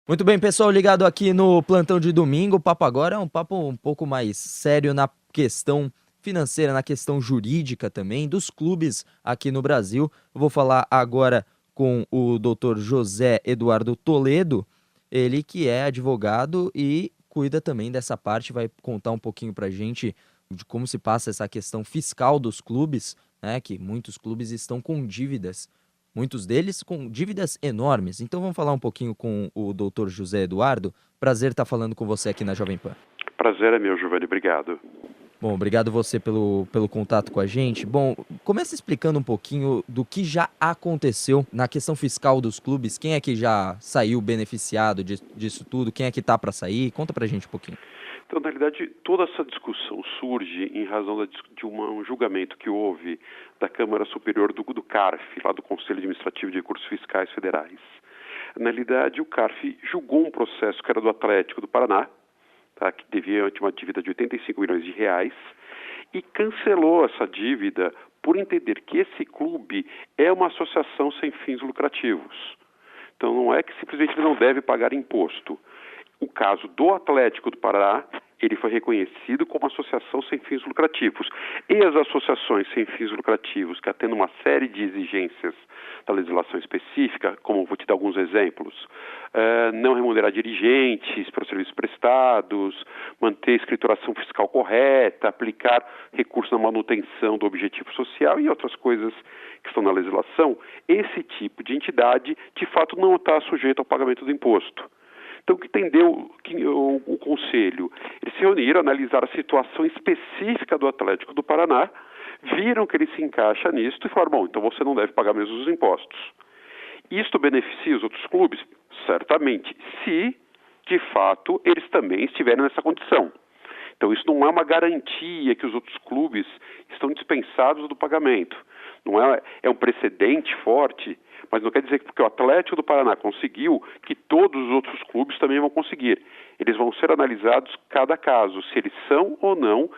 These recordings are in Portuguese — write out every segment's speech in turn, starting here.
Muito bem, pessoal, ligado aqui no plantão de domingo. O papo agora é um papo um pouco mais sério na questão financeira, na questão jurídica também dos clubes aqui no Brasil. Eu vou falar agora com o doutor José Eduardo Toledo, ele que é advogado e cuida também dessa parte, vai contar um pouquinho pra gente de como se passa essa questão fiscal dos clubes, né, que muitos clubes estão com dívidas. Muitos deles com dívidas enormes. Então vamos falar um pouquinho com o doutor José Eduardo. Prazer estar falando com você aqui na Jovem Pan. Prazer é meu, Giovanni. Obrigado. Bom, obrigado você pelo contato com a gente. Bom, começa explicando um pouquinho do que já aconteceu na questão fiscal dos clubes. Quem é que já saiu beneficiado disso tudo? Quem é que tá para sair? Conta pra gente um pouquinho. Então, na realidade, toda essa discussão surge em razão de um julgamento que houve da Câmara Superior do CARF, lá do Conselho Administrativo de Recursos Fiscais Federais. Na realidade, o CARF julgou um processo que era do Atlético do Paraná, tá, que devia ter uma dívida de 85 milhões de reais, e cancelou essa dívida por entender que esse clube é uma associação sem fins lucrativos. Então, não é que simplesmente ele não deve pagar imposto. O caso do Atlético do Paraná, ele foi reconhecido como associação sem fins lucrativos. E as associações sem fins lucrativos, que atendem uma série de exigências da legislação específica, como vou te dar alguns exemplos, não remunerar dirigentes pelos serviços prestados, manter a escrituração fiscal correta, aplicar recursos na manutenção do objetivo social e outras coisas que estão na legislação, esse tipo de entidade, de fato, não está sujeito ao pagamento do imposto. Então, o que entendeu o Conselho? Eles se reuniram, analisaram a situação específica do Atlético do Paraná, viram que ele se encaixa nisso e falaram, bom, então você não deve pagar mesmo os impostos. Isto beneficia os outros clubes? Certamente, se, de fato, eles também estiverem nessa condição. Então, isso não é uma garantia que os outros clubes estão dispensados do pagamento. Não é um precedente forte, mas não quer dizer que porque o Atlético do Paraná conseguiu, que todos os outros clubes também vão conseguir. Eles vão ser analisados cada caso, se eles são ou não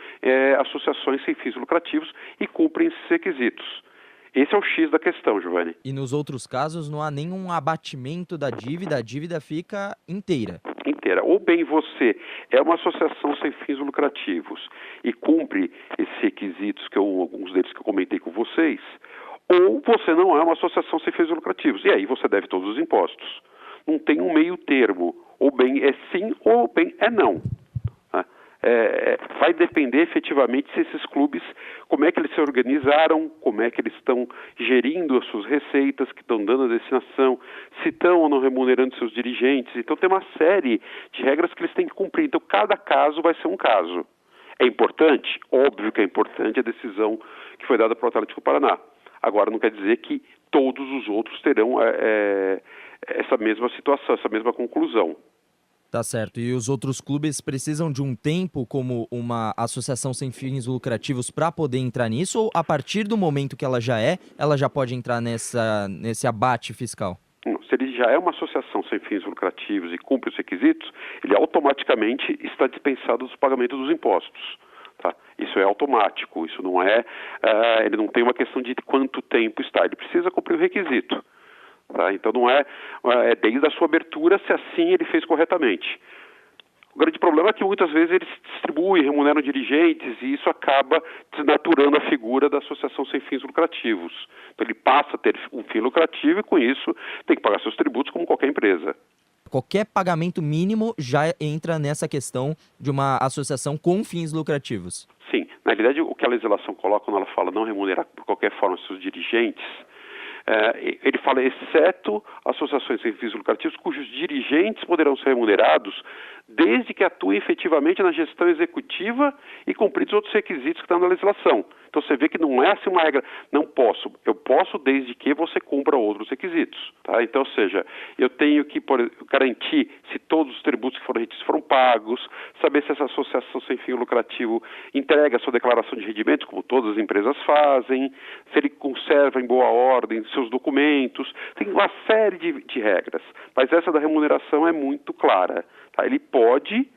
associações sem fins lucrativos e cumprem esses requisitos. Esse é o X da questão, Giovanni. E nos outros casos não há nenhum abatimento da dívida, a dívida fica inteira. Inteira. Ou bem você é uma associação sem fins lucrativos e cumpre esses requisitos, alguns deles que eu comentei com vocês, ou você não é uma associação sem fins lucrativos. E aí você deve todos os impostos. Não tem um meio termo. Ou bem é sim, ou bem é não. Vai depender efetivamente se esses clubes, como é que eles se organizaram, como é que eles estão gerindo as suas receitas, que estão dando a destinação, se estão ou não remunerando seus dirigentes. Então tem uma série de regras que eles têm que cumprir. Então cada caso vai ser um caso. É importante? Óbvio que é importante a decisão que foi dada para o Atlético do Paraná. Agora não quer dizer que todos os outros terão essa mesma situação, essa mesma conclusão. Tá certo. E os outros clubes precisam de um tempo como uma associação sem fins lucrativos para poder entrar nisso? Ou a partir do momento que ela já pode entrar nesse abate fiscal? Se ele já é uma associação sem fins lucrativos e cumpre os requisitos, ele automaticamente está dispensado do pagamento dos impostos. Tá? Isso é automático, isso não ele não tem uma questão de quanto tempo está, ele precisa cumprir o requisito. Tá? Então não é desde a sua abertura se assim ele fez corretamente. O grande problema é que muitas vezes eles distribuem, remuneram dirigentes e isso acaba desnaturando a figura da associação sem fins lucrativos. Então ele passa a ter um fim lucrativo e com isso tem que pagar seus tributos como qualquer empresa. Qualquer pagamento mínimo já entra nessa questão de uma associação com fins lucrativos. Sim, na realidade o que a legislação coloca quando ela fala não remunerar por qualquer forma seus dirigentes, ele fala exceto associações sem fins lucrativos cujos dirigentes poderão ser remunerados desde que atuem efetivamente na gestão executiva e cumpridos outros requisitos que estão na legislação. Então você vê que não é assim uma regra, não posso, eu posso desde que você cumpra outros requisitos. Tá? Então, ou seja, eu tenho que garantir se todos os tributos que foram retidos foram pagos, saber se essa associação sem fim lucrativo entrega a sua declaração de rendimentos, como todas as empresas fazem, se ele conserva em boa ordem seus documentos, tem uma série de regras, mas essa da remuneração é muito clara. Tá? Ele pode,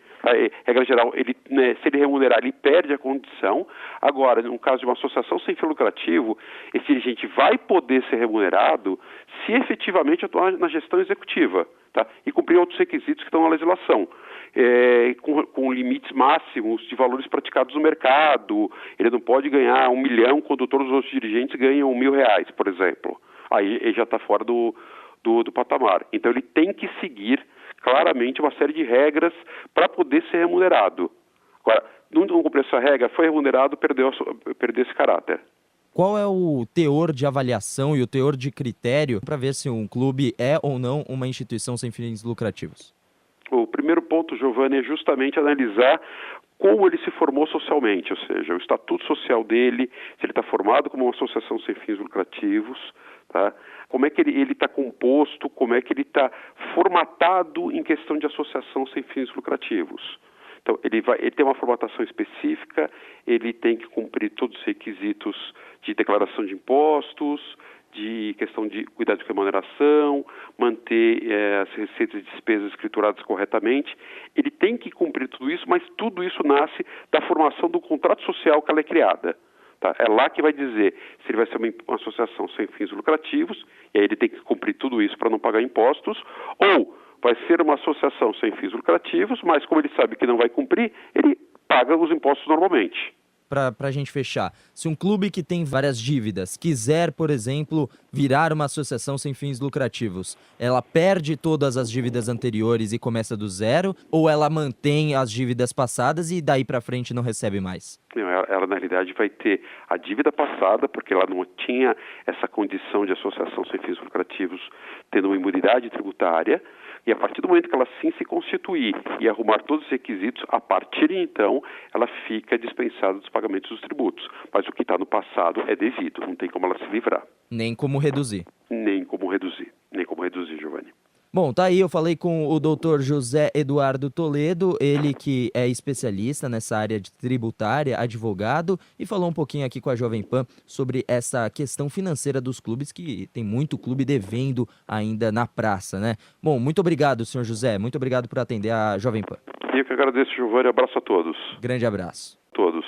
regra geral, se ele remunerar, ele perde a condição. Agora, no caso de uma associação sem fim lucrativo, esse dirigente vai poder ser remunerado se efetivamente atuar na gestão executiva. tá? E cumprir outros requisitos que estão na legislação. Com limites máximos de valores praticados no mercado. Ele não pode ganhar 1 milhão quando todos os outros dirigentes ganham R$1.000, por exemplo. Aí ele já está fora do patamar. Então ele tem que seguir claramente uma série de regras para poder ser remunerado. Agora, não cumpriu essa regra, foi remunerado, perdeu esse caráter. Qual é o teor de avaliação e o teor de critério para ver se um clube é ou não uma instituição sem fins lucrativos? O primeiro ponto, Giovanni, é justamente analisar como ele se formou socialmente, ou seja, o estatuto social dele, se ele está formado como uma associação sem fins lucrativos, tá? Como é que ele está composto, como é que ele está formatado em questão de associação sem fins lucrativos. Então, ele tem uma formatação específica, ele tem que cumprir todos os requisitos de declaração de impostos, de questão de cuidado de remuneração, manter as receitas e despesas escrituradas corretamente. Ele tem que cumprir tudo isso, mas tudo isso nasce da formação do contrato social que ela é criada. Tá? É lá que vai dizer se ele vai ser uma associação sem fins lucrativos, e aí ele tem que cumprir tudo isso para não pagar impostos, ou vai ser uma associação sem fins lucrativos, mas como ele sabe que não vai cumprir, ele paga os impostos normalmente. Para a gente fechar, se um clube que tem várias dívidas quiser, por exemplo, virar uma associação sem fins lucrativos, ela perde todas as dívidas anteriores e começa do zero, ou ela mantém as dívidas passadas e daí para frente não recebe mais? Não, ela na realidade vai ter a dívida passada, porque ela não tinha essa condição de associação sem fins lucrativos, tendo uma imunidade tributária, e a partir do momento que ela sim se constituir e arrumar todos os requisitos, a partir de então, ela fica dispensada dos pagamentos dos tributos. Mas o que está no passado é devido, não tem como ela se livrar. Nem como reduzir. Nem como reduzir, Giovanni. Bom, tá aí, eu falei com o doutor José Eduardo Toledo, ele que é especialista nessa área de tributária, advogado, e falou um pouquinho aqui com a Jovem Pan sobre essa questão financeira dos clubes, que tem muito clube devendo ainda na praça, né? Bom, muito obrigado, senhor José, muito obrigado por atender a Jovem Pan. Eu que agradeço, Giovanni, abraço a todos. Grande abraço. Todos.